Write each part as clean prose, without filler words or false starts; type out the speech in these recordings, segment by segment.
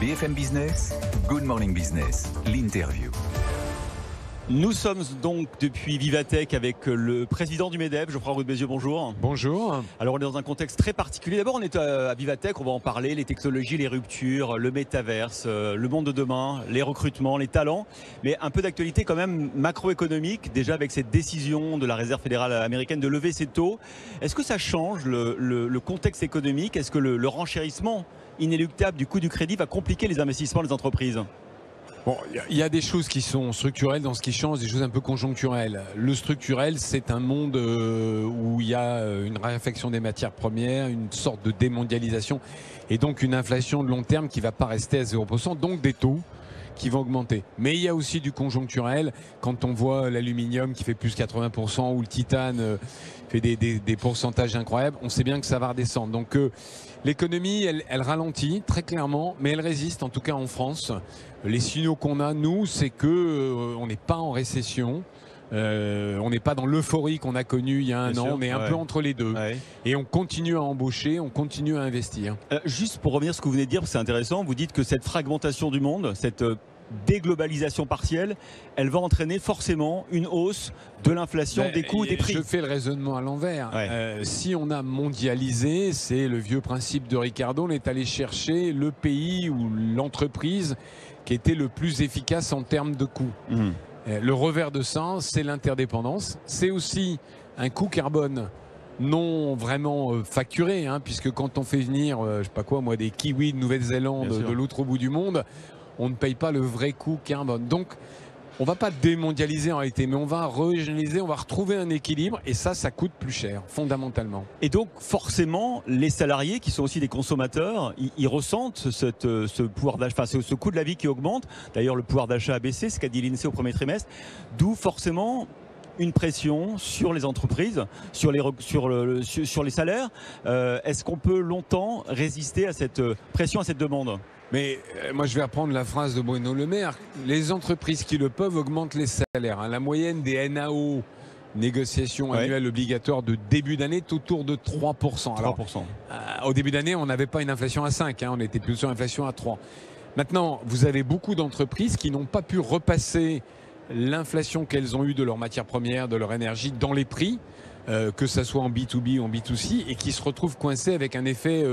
BFM Business, Good Morning Business, l'interview. Nous sommes donc depuis Vivatech avec le président du MEDEF, Geoffroy Roux de Bézieux, bonjour. Bonjour. Alors on est dans un contexte très particulier. D'abord on est à Vivatech, on va en parler, les technologies, les ruptures, le métaverse, le monde de demain, les recrutements, les talents. Mais un peu d'actualité quand même macroéconomique, déjà avec cette décision de la Réserve fédérale américaine de lever ses taux. Est-ce que ça change le contexte économique? Est-ce que le renchérissement inéluctable du coût du crédit va compliquer les investissements des entreprises? Bon, il y a des choses qui sont structurelles dans ce qui change, des choses un peu conjoncturelles. Le structurel, c'est un monde où il y a une raréfaction des matières premières, une sorte de démondialisation et donc une inflation de long terme qui ne va pas rester à 0%, donc des taux qui vont augmenter. Mais il y a aussi du conjoncturel. Quand on voit l'aluminium qui fait plus 80% ou le titane fait des pourcentages incroyables, on sait bien que ça va redescendre. Donc l'économie, elle ralentit très clairement, mais elle résiste, en tout cas en France. Les signaux qu'on a, nous, c'est que on n'est pas en récession. On n'est pas dans l'euphorie qu'on a connue il y a un an, on est un peu entre les deux. Et on continue à embaucher, on continue à investir. Juste pour revenir sur ce que vous venez de dire, parce que c'est intéressant, vous dites que cette fragmentation du monde, cette déglobalisation partielle, elle va entraîner forcément une hausse de l'inflation, des coûts, des prix. Je fais le raisonnement à l'envers. Si on a mondialisé, c'est le vieux principe de Ricardo, on est allé chercher le pays ou l'entreprise qui était le plus efficace en termes de coûts. Le revers de ça, c'est l'interdépendance. C'est aussi un coût carbone non vraiment facturé, puisque quand on fait venir, je sais pas quoi, moi, des kiwis de Nouvelle-Zélande, de l'autre bout du monde, on ne paye pas le vrai coût carbone. Donc, on va pas démondialiser en réalité, mais on va régionaliser, on va retrouver un équilibre et ça coûte plus cher, fondamentalement. Et donc, forcément, les salariés, qui sont aussi des consommateurs, ils ressentent ce pouvoir d'achat, enfin, ce coût de la vie qui augmente. D'ailleurs, le pouvoir d'achat a baissé, ce qu'a dit l'INSEE au premier trimestre. D'où forcément une pression sur les entreprises, sur les salaires. Est-ce qu'on peut longtemps résister à cette pression, à cette demande ? Mais moi, je vais reprendre la phrase de Bruno Le Maire. Les entreprises qui le peuvent augmentent les salaires. La moyenne des NAO, négociations annuelles obligatoires de début d'année, est autour de 3%. Alors, 3%. Au début d'année, on n'avait pas une inflation à 5, on était plutôt sur une inflation à 3. Maintenant, vous avez beaucoup d'entreprises qui n'ont pas pu repasser l'inflation qu'elles ont eue de leurs matières premières, de leur énergie dans les prix, que ce soit en B2B ou en B2C, et qui se retrouvent coincées avec un effet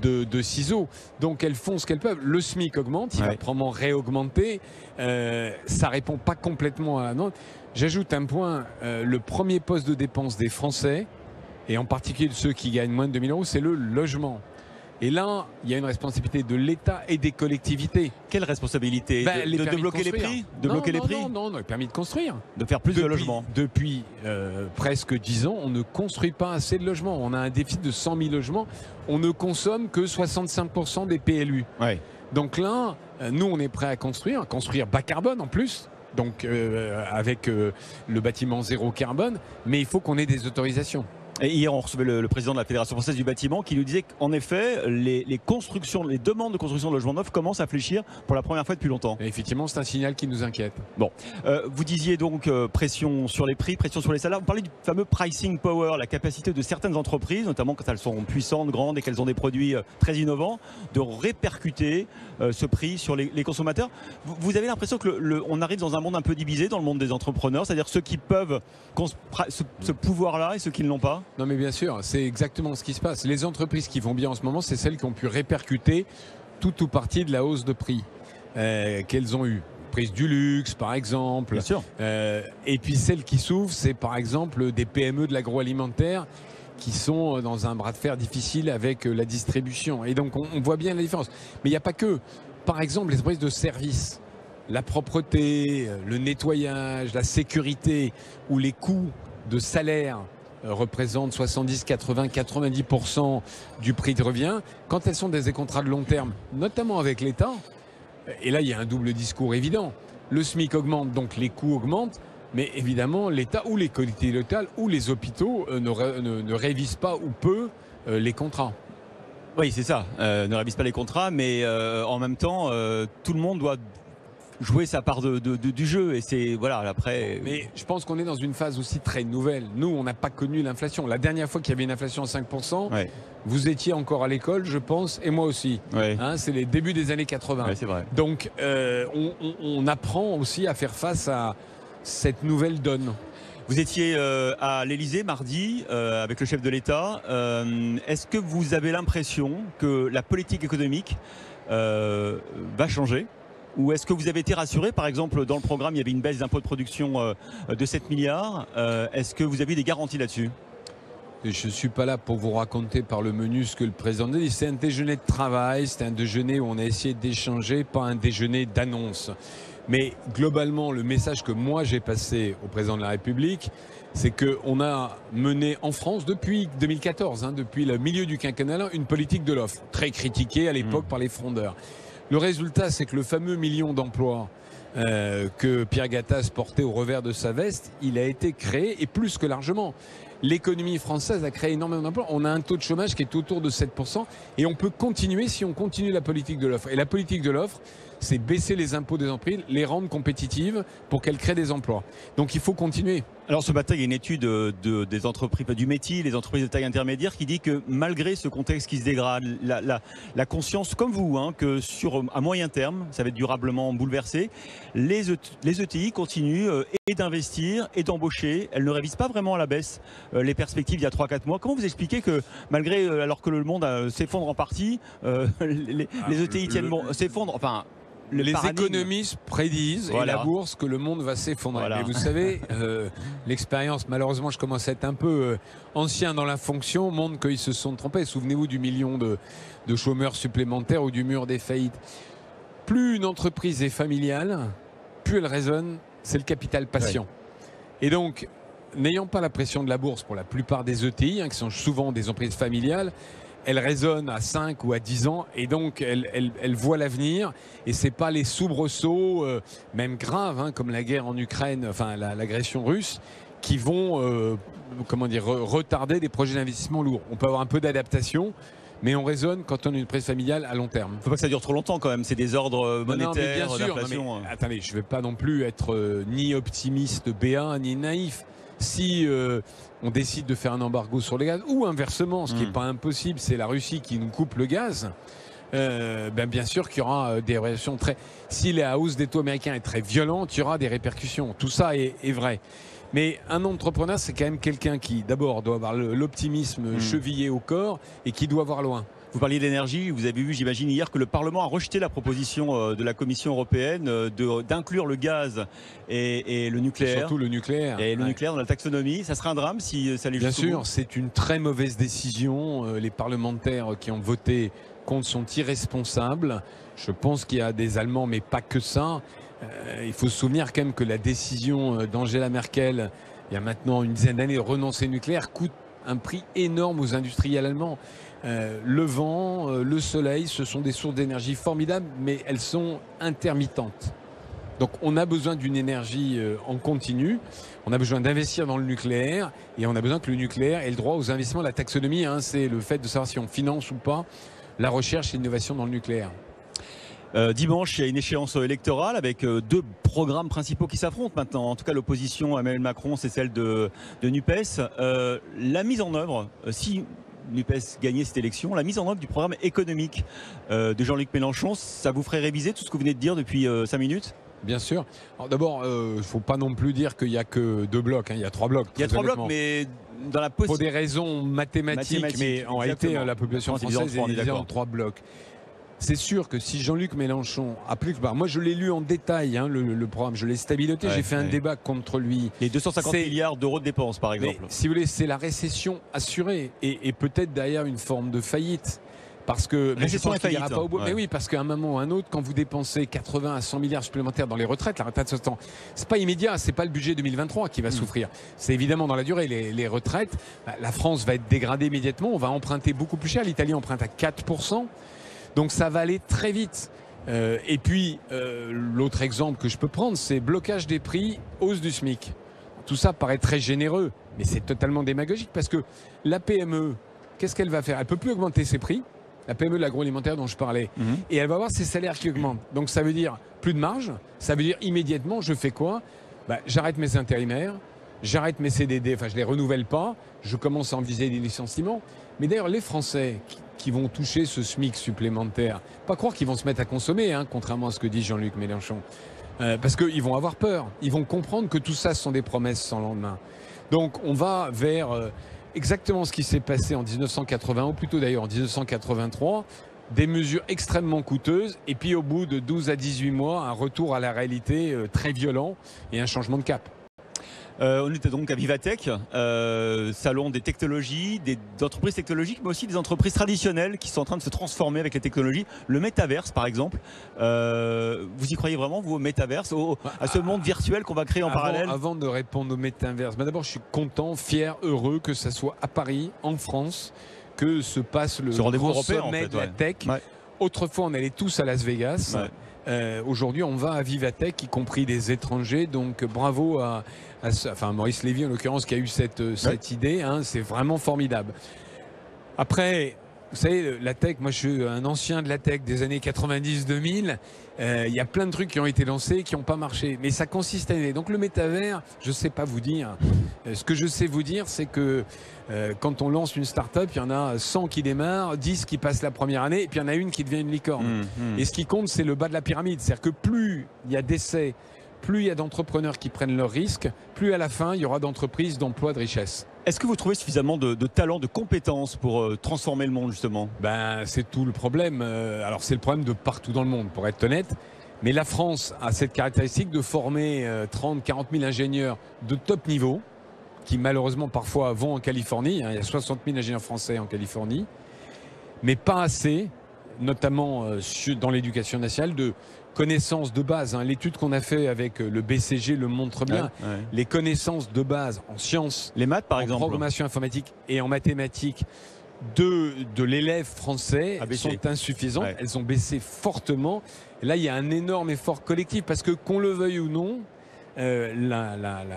de ciseaux. Donc elles font ce qu'elles peuvent. Le SMIC augmente, il va probablement réaugmenter. Ça répond pas complètement à la demande. J'ajoute un point, le premier poste de dépense des Français, et en particulier de ceux qui gagnent moins de 2 000 €, c'est le logement. Et là, il y a une responsabilité de l'État et des collectivités. Quelle responsabilité? De bloquer les prix? Non, le permis de construire. De faire plus de logements. Depuis presque 10 ans, on ne construit pas assez de logements. On a un déficit de 100 000 logements. On ne consomme que 65% des PLU. Donc là, nous, on est prêt à construire bas carbone en plus. Donc avec le bâtiment zéro carbone. Mais il faut qu'on ait des autorisations. Et hier, on recevait le président de la Fédération française du bâtiment qui nous disait qu'en effet, les demandes de construction de logements neufs commencent à fléchir pour la première fois depuis longtemps. Et effectivement, c'est un signal qui nous inquiète. Bon, vous disiez donc pression sur les prix, pression sur les salaires. Vous parlez du fameux pricing power, la capacité de certaines entreprises, notamment quand elles sont puissantes, grandes et qu'elles ont des produits très innovants, de répercuter ce prix sur les consommateurs. Vous avez l'impression que on arrive dans un monde un peu divisé, dans le monde des entrepreneurs, c'est-à-dire ceux qui peuvent ce pouvoir-là et ceux qui ne l'ont pas? Non mais bien sûr, c'est exactement ce qui se passe. Les entreprises qui vont bien en ce moment, c'est celles qui ont pu répercuter tout ou partie de la hausse de prix qu'elles ont eue. Prise du luxe par exemple. Bien sûr. Et puis celles qui souffrent, c'est par exemple des PME de l'agroalimentaire qui sont dans un bras de fer difficile avec la distribution. Et donc on voit bien la différence. Mais il n'y a pas que. Par exemple, les entreprises de services, la propreté, le nettoyage, la sécurité, où les coûts de salaire représentent 70, 80, 90% du prix de revient. Quand elles sont des contrats de long terme, notamment avec l'État, et là il y a un double discours évident. Le SMIC augmente, donc les coûts augmentent, mais évidemment l'État ou les collectivités locales ou les hôpitaux ne révisent pas ou peu les contrats. Oui, c'est ça, ne révise pas les contrats, mais en même temps, tout le monde doit jouer sa part du jeu. Et c'est voilà après. Mais je pense qu'on est dans une phase aussi très nouvelle. Nous, on n'a pas connu l'inflation. La dernière fois qu'il y avait une inflation à 5%, Ouais. vous étiez encore à l'école, je pense, et moi aussi. Ouais. Hein, c'est les débuts des années 80. Ouais, c'est vrai. Donc, on apprend aussi à faire face à cette nouvelle donne. Vous étiez à l'Elysée mardi avec le chef de l'État. Est-ce que vous avez l'impression que la politique économique va changer? Ou est-ce que vous avez été rassuré? Par exemple, dans le programme, il y avait une baisse d'impôts de production de 7 milliards. Est-ce que vous avez eu des garanties là-dessus? Et je ne suis pas là pour vous raconter par le menu ce que le président dit. C'est un déjeuner de travail, c'est un déjeuner où on a essayé d'échanger, pas un déjeuner d'annonce. Mais globalement, le message que moi j'ai passé au président de la République, c'est qu'on a mené en France depuis 2014, depuis le milieu du quinquennat, une politique de l'offre, très critiquée à l'époque par les frondeurs. Le résultat, c'est que le fameux million d'emplois que Pierre Gattaz portait au revers de sa veste, il a été créé, et plus que largement. L'économie française a créé énormément d'emplois. On a un taux de chômage qui est autour de 7%, et on peut continuer si on continue la politique de l'offre. Et la politique de l'offre, c'est baisser les impôts des entreprises, les rendre compétitives pour qu'elles créent des emplois. Donc il faut continuer. Alors ce matin, il y a une étude des entreprises, du métier, les entreprises de taille intermédiaire, qui dit que malgré ce contexte qui se dégrade, la conscience, comme vous, que à moyen terme, ça va être durablement bouleversé, les ETI continuent et d'investir et d'embaucher. Elles ne révisent pas vraiment à la baisse les perspectives il y a 3-4 mois. Comment vous expliquez que malgré, alors que le monde s'effondre en partie, les ETI s'effondrent, enfin... Les économistes prédisent, et la bourse, que le monde va s'effondrer. Voilà. Mais vous savez, l'expérience, malheureusement, je commence à être un peu ancien dans la fonction, montre qu'ils se sont trompés. Souvenez-vous du million de chômeurs supplémentaires ou du mur des faillites. Plus une entreprise est familiale, plus elle résonne, c'est le capital patient. Ouais. Et donc, n'ayant pas la pression de la bourse pour la plupart des ETI, qui sont souvent des entreprises familiales, elle résonne à 5 ou à 10 ans, et donc elle voit l'avenir, et c'est pas les soubresauts, même graves, comme la guerre en Ukraine, enfin l'agression russe, qui vont retarder des projets d'investissement lourds. On peut avoir un peu d'adaptation, mais on raisonne quand on est une entreprise familiale à long terme. Il ne faut pas que ça dure trop longtemps quand même, c'est des ordres monétaires, d'inflation. Attendez, je ne vais pas non plus être ni optimiste BA, ni naïf. Si on décide de faire un embargo sur le gaz, ou inversement, ce qui n'est pas impossible, c'est la Russie qui nous coupe le gaz, bien sûr qu'il y aura des réactions très... Si la hausse des taux américains est très violente, il y aura des répercussions. Tout ça est vrai. Mais un entrepreneur, c'est quand même quelqu'un qui, d'abord, doit avoir l'optimisme chevillé au corps et qui doit voir loin. Vous parliez d'énergie, vous avez vu, j'imagine, hier que le Parlement a rejeté la proposition de la Commission européenne d'inclure le gaz et le nucléaire. Surtout le nucléaire. Et le nucléaire dans la taxonomie. Ça serait un drame si ça allait jusqu'au bout. Bien sûr, c'est une très mauvaise décision. Les parlementaires qui ont voté contre sont irresponsables. Je pense qu'il y a des Allemands, mais pas que ça. Il faut se souvenir quand même que la décision d'Angela Merkel, il y a maintenant une dizaine d'années, de renoncer au nucléaire, coûte un prix énorme aux industriels allemands. Le vent, le soleil, ce sont des sources d'énergie formidables, mais elles sont intermittentes. Donc on a besoin d'une énergie en continu, on a besoin d'investir dans le nucléaire, et on a besoin que le nucléaire ait le droit aux investissements. La taxonomie, c'est le fait de savoir si on finance ou pas la recherche et l'innovation dans le nucléaire. Dimanche, il y a une échéance électorale avec deux programmes principaux qui s'affrontent maintenant. En tout cas, l'opposition à Emmanuel Macron, c'est celle de NUPES. La mise en œuvre, si NUPES gagnait cette élection, la mise en œuvre du programme économique de Jean-Luc Mélenchon, ça vous ferait réviser tout ce que vous venez de dire depuis 5 minutes? Bien sûr. D'abord, il ne faut pas non plus dire qu'il n'y a que 2 blocs. Il y a 3 blocs. Il y a 3 blocs, mais dans la pour des raisons mathématiques, mais en réalité, la population française est divisée en 3 blocs. C'est sûr que si Jean-Luc Mélenchon applique, moi je l'ai lu en détail, le programme, je l'ai stabiloté, j'ai fait un débat contre lui. Les 250 milliards d'euros de dépenses par exemple. Mais, si vous voulez, c'est la récession assurée et peut-être derrière une forme de faillite. Parce que mais je pense qu'il n'ira pas au bout. Mais oui, parce qu'à un moment ou à un autre, quand vous dépensez 80 à 100 milliards supplémentaires dans les retraites, la retraite ce temps, c'est pas immédiat, c'est pas le budget 2023 qui va souffrir. C'est évidemment dans la durée. Les retraites, la France va être dégradée immédiatement, on va emprunter beaucoup plus cher. L'Italie emprunte à 4%. Donc ça va aller très vite. Et puis, l'autre exemple que je peux prendre, c'est blocage des prix, hausse du SMIC. Tout ça paraît très généreux, mais c'est totalement démagogique parce que la PME, qu'est-ce qu'elle va faire? Elle ne peut plus augmenter ses prix, la PME de l'agroalimentaire dont je parlais. Et elle va avoir ses salaires qui augmentent. Donc ça veut dire plus de marge, ça veut dire immédiatement, je fais quoi? J'arrête mes intérimaires, j'arrête mes CDD, enfin je ne les renouvelle pas, je commence à envisager des licenciements. Mais d'ailleurs, les Français qui vont toucher ce SMIC supplémentaire, pas croire qu'ils vont se mettre à consommer, hein, contrairement à ce que dit Jean-Luc Mélenchon. Parce qu'ils vont avoir peur, ils vont comprendre que tout ça sont des promesses sans lendemain. Donc on va vers exactement ce qui s'est passé en 1980, ou plutôt d'ailleurs en 1983, des mesures extrêmement coûteuses, et puis au bout de 12 à 18 mois, un retour à la réalité très violent et un changement de cap. On était donc à Vivatech, salon des technologies, des entreprises technologiques, mais aussi des entreprises traditionnelles qui sont en train de se transformer avec les technologies. Le métaverse, par exemple, vous y croyez vraiment, vous, au métaverse, à ce monde virtuel qu'on va créer en parallèle? Avant de répondre au métaverse, d'abord, je suis content, fier, heureux que ça soit à Paris, en France, que se passe le rendez-vous grand européen, sommet en fait, de la tech. Autrefois, on allait tous à Las Vegas. Aujourd'hui, on va à Vivatech, y compris des étrangers. Donc, bravo à Maurice Lévy, en l'occurrence, qui a eu cette idée. Hein, c'est vraiment formidable. Après, vous savez, la tech, moi, je suis un ancien de la tech des années 90-2000. Il y a plein de trucs qui ont été lancés, qui n'ont pas marché. Mais ça consiste à aider. Donc, le métavers, je ne sais pas vous dire. Ce que je sais vous dire, c'est que quand on lance une start-up, il y en a 100 qui démarrent, 10 qui passent la première année, et puis il y en a une qui devient une licorne. Et ce qui compte, c'est le bas de la pyramide. C'est-à-dire que plus il y a d'essais, plus il y a d'entrepreneurs qui prennent leurs risques, plus à la fin, il y aura d'entreprises, d'emplois, de richesses. Est-ce que vous trouvez suffisamment de talent, de compétences pour transformer le monde, justement? C'est tout le problème. Alors, c'est le problème de partout dans le monde, pour être honnête. Mais la France a cette caractéristique de former 30 000, 40 000 ingénieurs de top niveau, qui malheureusement parfois vont en Californie. Il y a 60 000 ingénieurs français en Californie, mais pas assez, notamment dans l'éducation nationale, de connaissances de base. L'étude qu'on a fait avec le BCG le montre bien. Les connaissances de base en sciences, les maths par exemple, en programmation informatique et en mathématiques de l'élève français sont insuffisantes. Elles ont baissé fortement. Et là, il y a un énorme effort collectif parce que, qu'on le veuille ou non,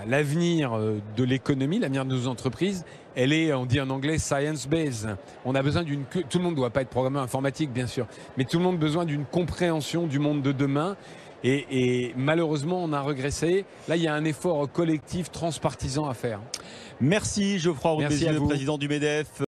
l'avenir de l'économie, l'avenir de nos entreprises, elle est, on dit en anglais, science-based. On a besoin d'une... Tout le monde ne doit pas être programmeur informatique, bien sûr, mais tout le monde a besoin d'une compréhension du monde de demain. Et malheureusement, on a régressé. Là, il y a un effort collectif transpartisan à faire. Merci Geoffroy Roux-Bézieux, président du MEDEF.